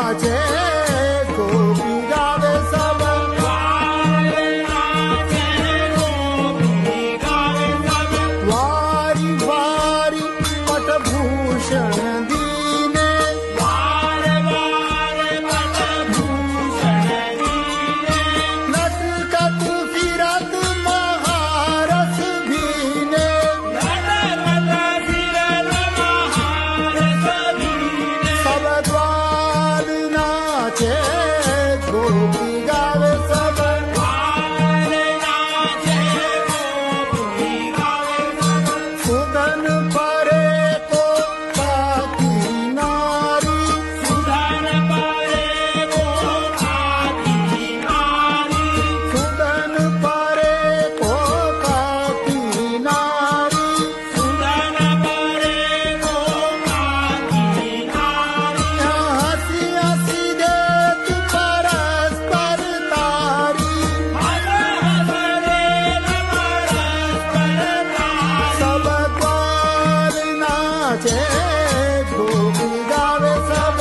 नाचे गोपी गावे सब वारी वारी पटभूषण दीने नटकत फिरत महारस भीने सब द्वार नाचे गोपी गावे सब सुदन परे को ताकी नारी सुदन परे को ताकी नारी हंसी हंसी देत परस्पर तारी सब द्वार नाचे गोपी गावे सब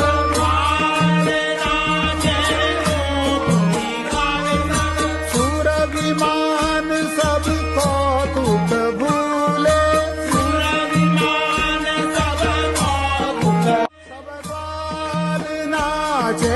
सुर विमान सब कौतुक भूले सब द्वार नाचे